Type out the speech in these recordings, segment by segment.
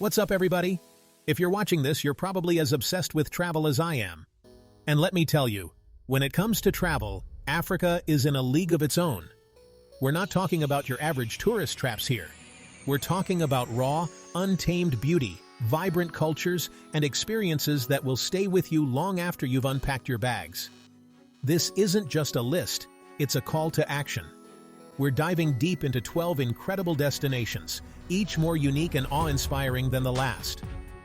What's up, everybody? If you're watching this, you're probably as obsessed with travel as I am. And let me tell you, when it comes to travel, Africa is in a league of its own. We're not talking about your average tourist traps here. We're talking about raw, untamed beauty, vibrant cultures, and experiences that will stay with you long after you've unpacked your bags. This isn't just a list, it's a call to action. We're diving deep into 12 incredible destinations, each more unique and awe-inspiring than the last.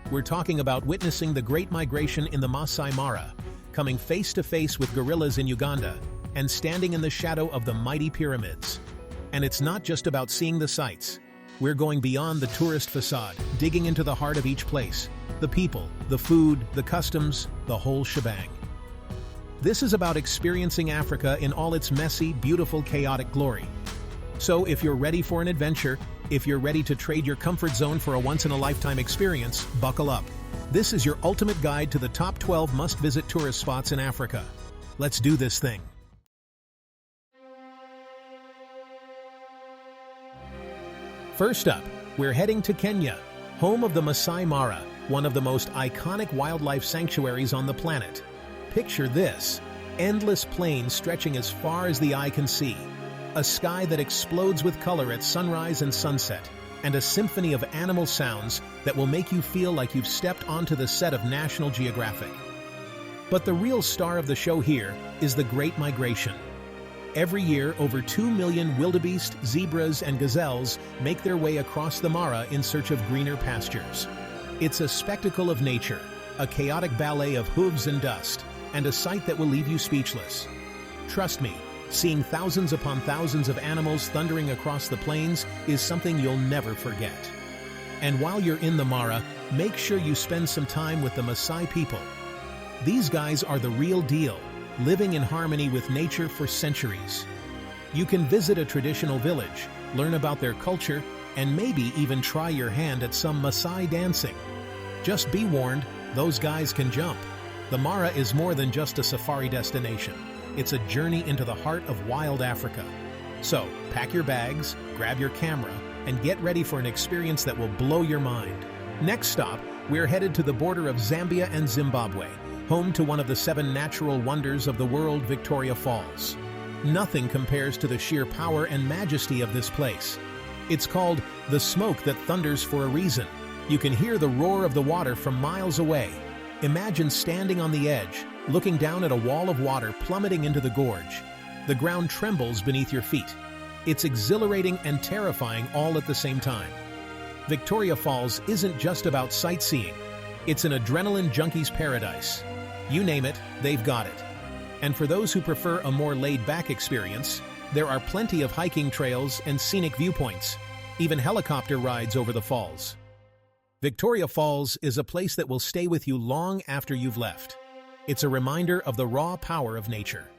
We're talking about witnessing the Great Migration in the Masai Mara, coming face-to-face with gorillas in Uganda, and standing in the shadow of the mighty pyramids. And it's not just about seeing the sights. We're going beyond the tourist facade, digging into the heart of each place, the people, the food, the customs, the whole shebang. This is about experiencing Africa in all its messy, beautiful, chaotic glory. So if you're ready for an adventure, if you're ready to trade your comfort zone for a once-in-a-lifetime experience, buckle up. This is your ultimate guide to the top 12 must-visit tourist spots in Africa. Let's do this thing. First up, we're heading to Kenya, home of the Masai Mara, one of the most iconic wildlife sanctuaries on the planet. Picture this: endless plains stretching as far as the eye can see, a sky that explodes with color at sunrise and sunset, and a symphony of animal sounds that will make you feel like you've stepped onto the set of National Geographic. But the real star of the show here is the Great Migration. Every year, over 2 million wildebeest, zebras, and gazelles make their way across the Mara in search of greener pastures. It's a spectacle of nature, a chaotic ballet of hooves and dust, and a sight that will leave you speechless. Trust me, seeing thousands upon thousands of animals thundering across the plains is something you'll never forget. And while you're in the Mara, make sure you spend some time with the Maasai people. These guys are the real deal, living in harmony with nature for centuries. You can visit a traditional village, learn about their culture, and maybe even try your hand at some Maasai dancing. Just be warned, those guys can jump. The Mara is more than just a safari destination. It's a journey into the heart of wild Africa. So, pack your bags, grab your camera, and get ready for an experience that will blow your mind. Next stop, we're headed to the border of Zambia and Zimbabwe, home to one of the 7 natural wonders of the world, Victoria Falls. Nothing compares to the sheer power and majesty of this place. It's called the smoke that thunders for a reason. You can hear the roar of the water from miles away. Imagine standing on the edge, looking down at a wall of water plummeting into the gorge. The ground trembles beneath your feet. It's exhilarating and terrifying all at the same time. Victoria Falls isn't just about sightseeing. It's an adrenaline junkie's paradise. You name it, they've got it. And for those who prefer a more laid-back experience, there are plenty of hiking trails and scenic viewpoints, even helicopter rides over the falls. Victoria Falls is a place that will stay with you long after you've left. It's a reminder of the raw power of nature.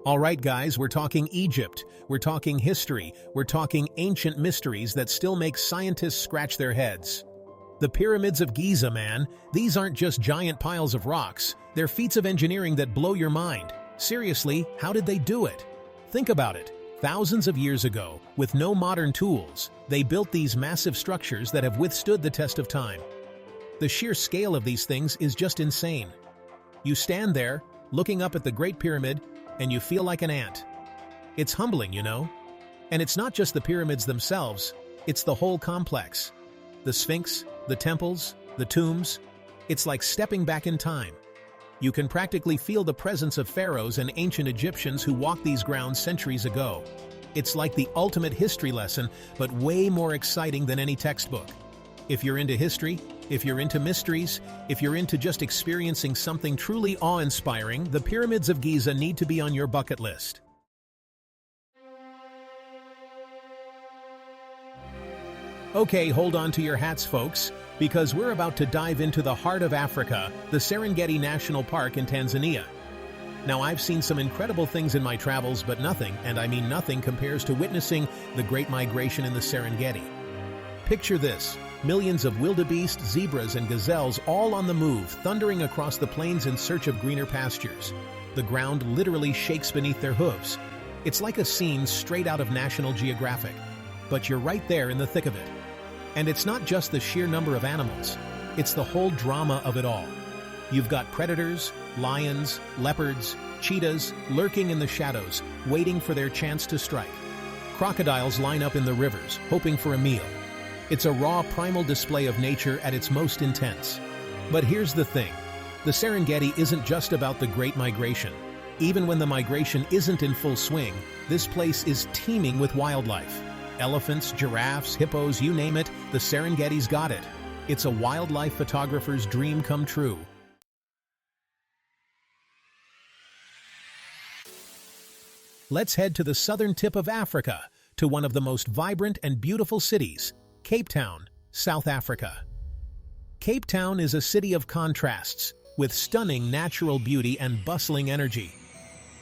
All right, guys, we're talking Egypt, we're talking history, we're talking ancient mysteries that still make scientists scratch their heads. The pyramids of Giza, man, these aren't just giant piles of rocks, they're feats of engineering that blow your mind. Seriously, how did they do it? Think about it. Thousands of years ago, with no modern tools, they built these massive structures that have withstood the test of time. The sheer scale of these things is just insane. You stand there, looking up at the Great Pyramid, and you feel like an ant. It's humbling, you know? And it's not just the pyramids themselves, it's the whole complex. The Sphinx, the temples, the tombs, it's like stepping back in time. You can practically feel the presence of pharaohs and ancient Egyptians who walked these grounds centuries ago. It's like the ultimate history lesson, but way more exciting than any textbook. If you're into history, if you're into mysteries, if you're into just experiencing something truly awe-inspiring, the pyramids of Giza need to be on your bucket list. Okay, hold on to your hats, folks, because we're about to dive into the heart of Africa, the Serengeti National Park in Tanzania. Now, I've seen some incredible things in my travels, but nothing, and I mean nothing, compares to witnessing the Great Migration in the Serengeti. Picture this: millions of wildebeest, zebras, and gazelles all on the move, thundering across the plains in search of greener pastures. The ground literally shakes beneath their hooves. It's like a scene straight out of National Geographic, but you're right there in the thick of it. And it's not just the sheer number of animals, it's the whole drama of it all. You've got predators, lions, leopards, cheetahs lurking in the shadows, waiting for their chance to strike. Crocodiles line up in the rivers, hoping for a meal. It's a raw, primal display of nature at its most intense. But here's the thing. The Serengeti isn't just about the Great Migration. Even when the migration isn't in full swing, this place is teeming with wildlife. Elephants, giraffes, hippos, you name it, the Serengeti's got it. It's a wildlife photographer's dream come true. Let's head to the southern tip of Africa, to one of the most vibrant and beautiful cities, Cape Town, South Africa. Cape Town is a city of contrasts, with stunning natural beauty and bustling energy.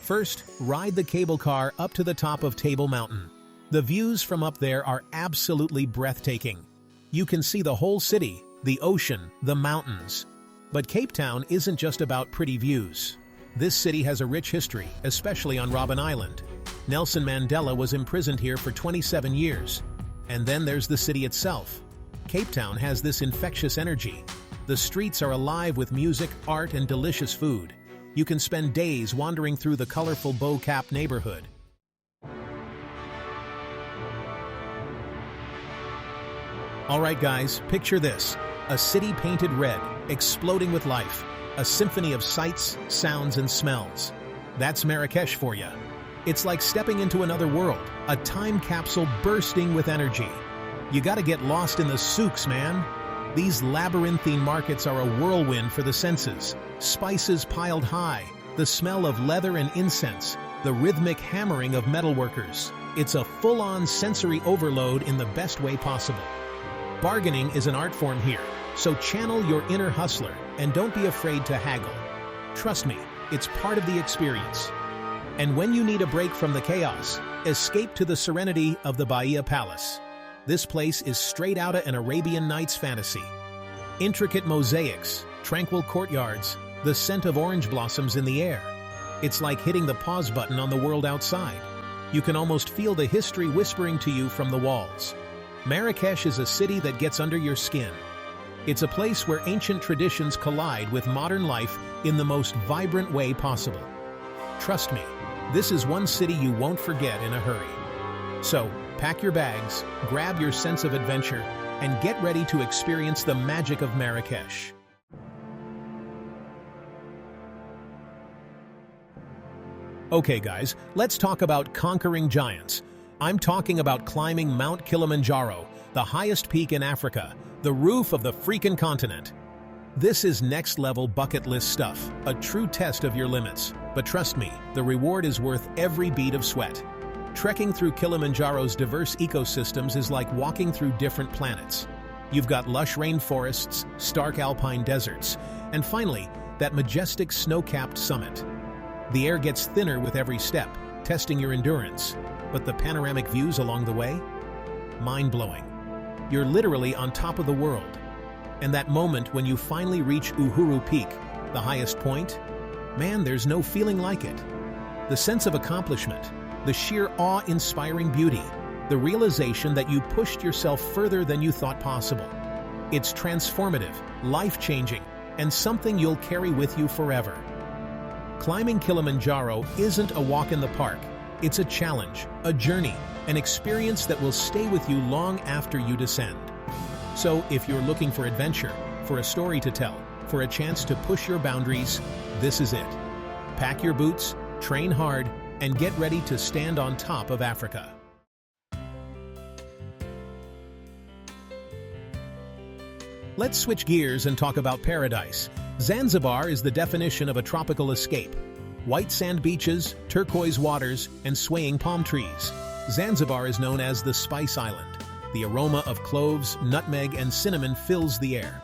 First, ride the cable car up to the top of Table Mountain. The views from up there are absolutely breathtaking. You can see the whole city, the ocean, the mountains. But Cape Town isn't just about pretty views. This city has a rich history, especially on Robben Island. Nelson Mandela was imprisoned here for 27 years. And then there's the city itself. Cape Town has this infectious energy. The streets are alive with music, art, and delicious food. You can spend days wandering through the colorful Bow Cap neighborhood. All right, guys, picture this. A city painted red, exploding with life. A symphony of sights, sounds, and smells. That's Marrakech for you. It's like stepping into another world, a time capsule bursting with energy. You gotta get lost in the souks, man. These labyrinthine markets are a whirlwind for the senses. Spices piled high, the smell of leather and incense, the rhythmic hammering of metalworkers. It's a full-on sensory overload in the best way possible. Bargaining is an art form here, so channel your inner hustler and don't be afraid to haggle. Trust me, it's part of the experience. And when you need a break from the chaos, escape to the serenity of the Bahia Palace. This place is straight out of an Arabian Nights fantasy. Intricate mosaics, tranquil courtyards, the scent of orange blossoms in the air. It's like hitting the pause button on the world outside. You can almost feel the history whispering to you from the walls. Marrakech is a city that gets under your skin. It's a place where ancient traditions collide with modern life in the most vibrant way possible. Trust me, this is one city you won't forget in a hurry. So, pack your bags, grab your sense of adventure, and get ready to experience the magic of Marrakech. Okay guys, let's talk about conquering giants. I'm talking about climbing Mount Kilimanjaro, the highest peak in Africa, the roof of the freaking continent. This is next-level bucket list stuff, a true test of your limits. But trust me, the reward is worth every bead of sweat. Trekking through Kilimanjaro's diverse ecosystems is like walking through different planets. You've got lush rainforests, stark alpine deserts, and finally, that majestic snow-capped summit. The air gets thinner with every step, testing your endurance. But the panoramic views along the way? Mind-blowing. You're literally on top of the world. And that moment when you finally reach Uhuru Peak, the highest point, man, there's no feeling like it. The sense of accomplishment, the sheer awe-inspiring beauty, the realization that you pushed yourself further than you thought possible. It's transformative, life-changing, and something you'll carry with you forever. Climbing Kilimanjaro isn't a walk in the park. It's a challenge, a journey, an experience that will stay with you long after you descend. So if you're looking for adventure, for a story to tell, for a chance to push your boundaries, this is it. Pack your boots, train hard, and get ready to stand on top of Africa. Let's switch gears and talk about paradise. Zanzibar is the definition of a tropical escape. White sand beaches, turquoise waters, and swaying palm trees. Zanzibar is known as the Spice Island. The aroma of cloves, nutmeg, and cinnamon fills the air.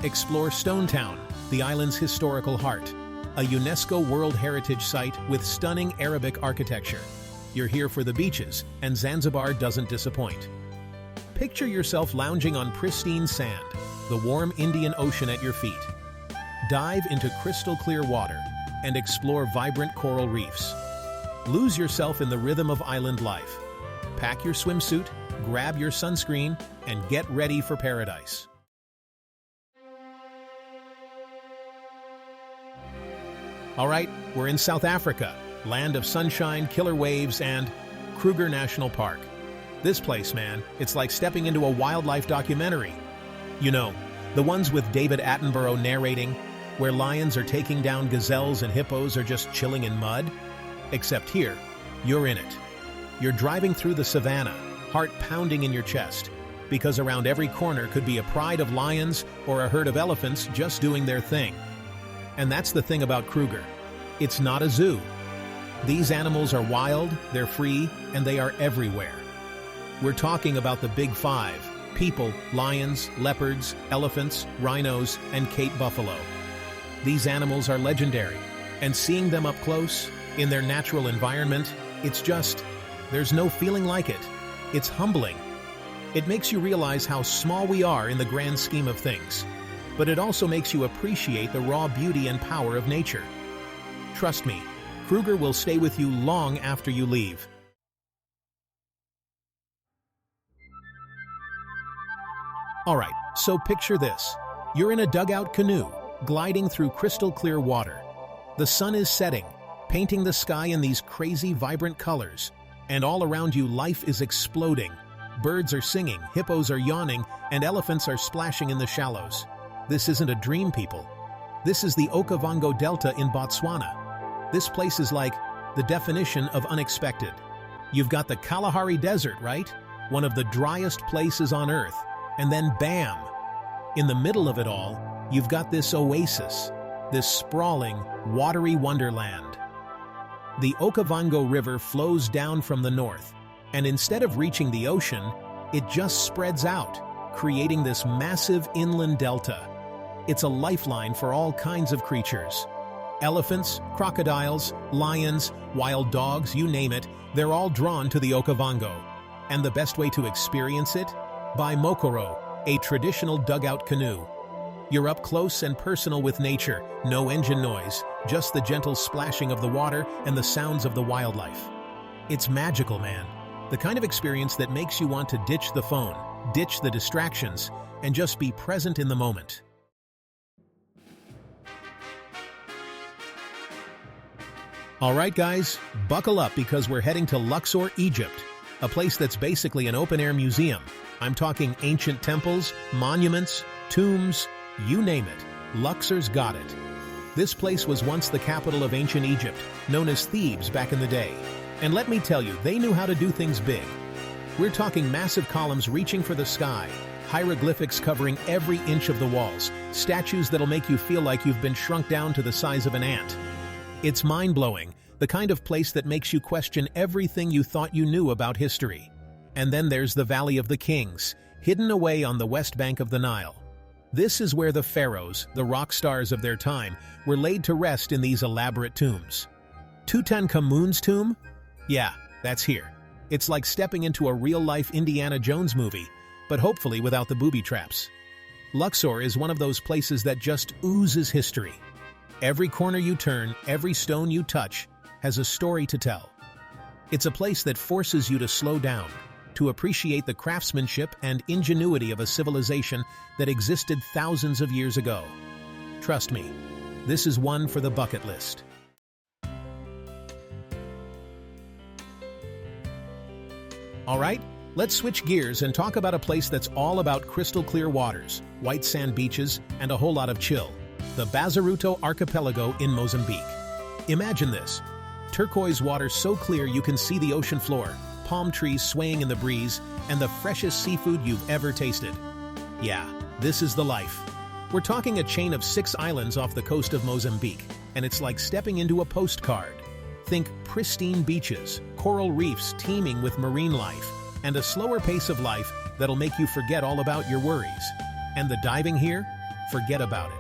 Explore Stone Town, the island's historical heart, a UNESCO World Heritage Site with stunning Arabic architecture. You're here for the beaches, and Zanzibar doesn't disappoint. Picture yourself lounging on pristine sand, the warm Indian Ocean at your feet. Dive into crystal clear water and explore vibrant coral reefs. Lose yourself in the rhythm of island life. Pack your swimsuit, grab your sunscreen, and get ready for paradise. All right, we're in South Africa, land of sunshine, killer waves, and Kruger National Park. This place, man, it's like stepping into a wildlife documentary. You know, the ones with David Attenborough narrating, where lions are taking down gazelles and hippos are just chilling in mud. Except here, you're in it. You're driving through the savannah, heart pounding in your chest, because around every corner could be a pride of lions or a herd of elephants just doing their thing. And that's the thing about Kruger. It's not a zoo. These animals are wild, they're free, and they are everywhere. We're talking about the Big Five: people, lions, leopards, elephants, rhinos, and Cape buffalo. These animals are legendary, and seeing them up close, in their natural environment, there's no feeling like it. It's humbling. It makes you realize how small we are in the grand scheme of things, but it also makes you appreciate the raw beauty and power of nature. Trust me, Kruger will stay with you long after you leave. Alright, so picture this. You're in a dugout canoe, gliding through crystal clear water. The sun is setting, painting the sky in these crazy, vibrant colors, and all around you life is exploding. Birds are singing, hippos are yawning, and elephants are splashing in the shallows. This isn't a dream, people. This is the Okavango Delta in Botswana. This place is like the definition of unexpected. You've got the Kalahari Desert, right? One of the driest places on Earth. And then bam! In the middle of it all, you've got this oasis, this sprawling, watery wonderland. The Okavango River flows down from the north, and instead of reaching the ocean, it just spreads out, creating this massive inland delta. It's a lifeline for all kinds of creatures. Elephants, crocodiles, lions, wild dogs, you name it, they're all drawn to the Okavango. And the best way to experience it? By Mokoro, a traditional dugout canoe. You're up close and personal with nature, no engine noise, just the gentle splashing of the water and the sounds of the wildlife. It's magical, man. The kind of experience that makes you want to ditch the phone, ditch the distractions, and just be present in the moment. All right, guys, buckle up because we're heading to Luxor, Egypt, a place that's basically an open-air museum. I'm talking ancient temples, monuments, tombs, you name it. Luxor's got it. This place was once the capital of ancient Egypt, known as Thebes back in the day. And let me tell you, they knew how to do things big. We're talking massive columns reaching for the sky, hieroglyphics covering every inch of the walls, statues that'll make you feel like you've been shrunk down to the size of an ant. It's mind-blowing, the kind of place that makes you question everything you thought you knew about history. And then there's the Valley of the Kings, hidden away on the west bank of the Nile. This is where the pharaohs, the rock stars of their time, were laid to rest in these elaborate tombs. Tutankhamun's tomb? Yeah, that's here. It's like stepping into a real-life Indiana Jones movie, but hopefully without the booby traps. Luxor is one of those places that just oozes history. Every corner you turn, every stone you touch, has a story to tell. It's a place that forces you to slow down, to appreciate the craftsmanship and ingenuity of a civilization that existed thousands of years ago. Trust me, this is one for the bucket list. All right, let's switch gears and talk about a place that's all about crystal clear waters, white sand beaches, and a whole lot of chill. The Bazaruto Archipelago in Mozambique. Imagine this. Turquoise water so clear you can see the ocean floor, palm trees swaying in the breeze, and the freshest seafood you've ever tasted. Yeah, this is the life. We're talking a chain of 6 islands off the coast of Mozambique, and it's like stepping into a postcard. Think pristine beaches, coral reefs teeming with marine life, and a slower pace of life that'll make you forget all about your worries. And the diving here? Forget about it.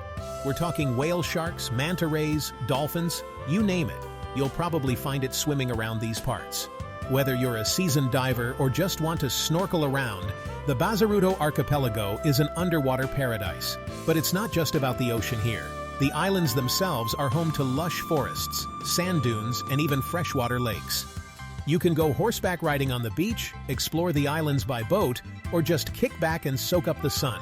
We're talking whale sharks, manta rays, dolphins, you name it. You'll probably find it swimming around these parts. Whether you're a seasoned diver or just want to snorkel around, the Bazaruto Archipelago is an underwater paradise. But it's not just about the ocean here. The islands themselves are home to lush forests, sand dunes, and even freshwater lakes. You can go horseback riding on the beach, explore the islands by boat, or just kick back and soak up the sun.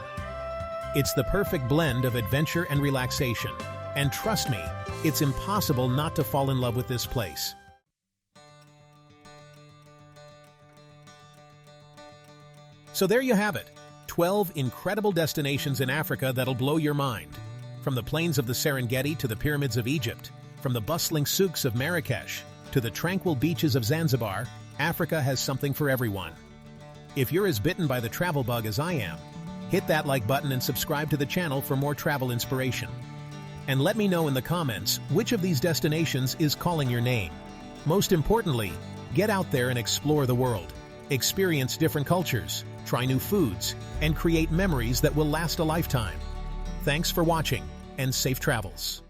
It's the perfect blend of adventure and relaxation. And trust me, it's impossible not to fall in love with this place. So there you have it, 12 incredible destinations in Africa that'll blow your mind. From the plains of the Serengeti to the pyramids of Egypt, from the bustling souks of Marrakech to the tranquil beaches of Zanzibar, Africa has something for everyone. If you're as bitten by the travel bug as I am, hit that like button and subscribe to the channel for more travel inspiration. And let me know in the comments which of these destinations is calling your name. Most importantly, get out there and explore the world. Experience different cultures, try new foods, and create memories that will last a lifetime. Thanks for watching, and safe travels.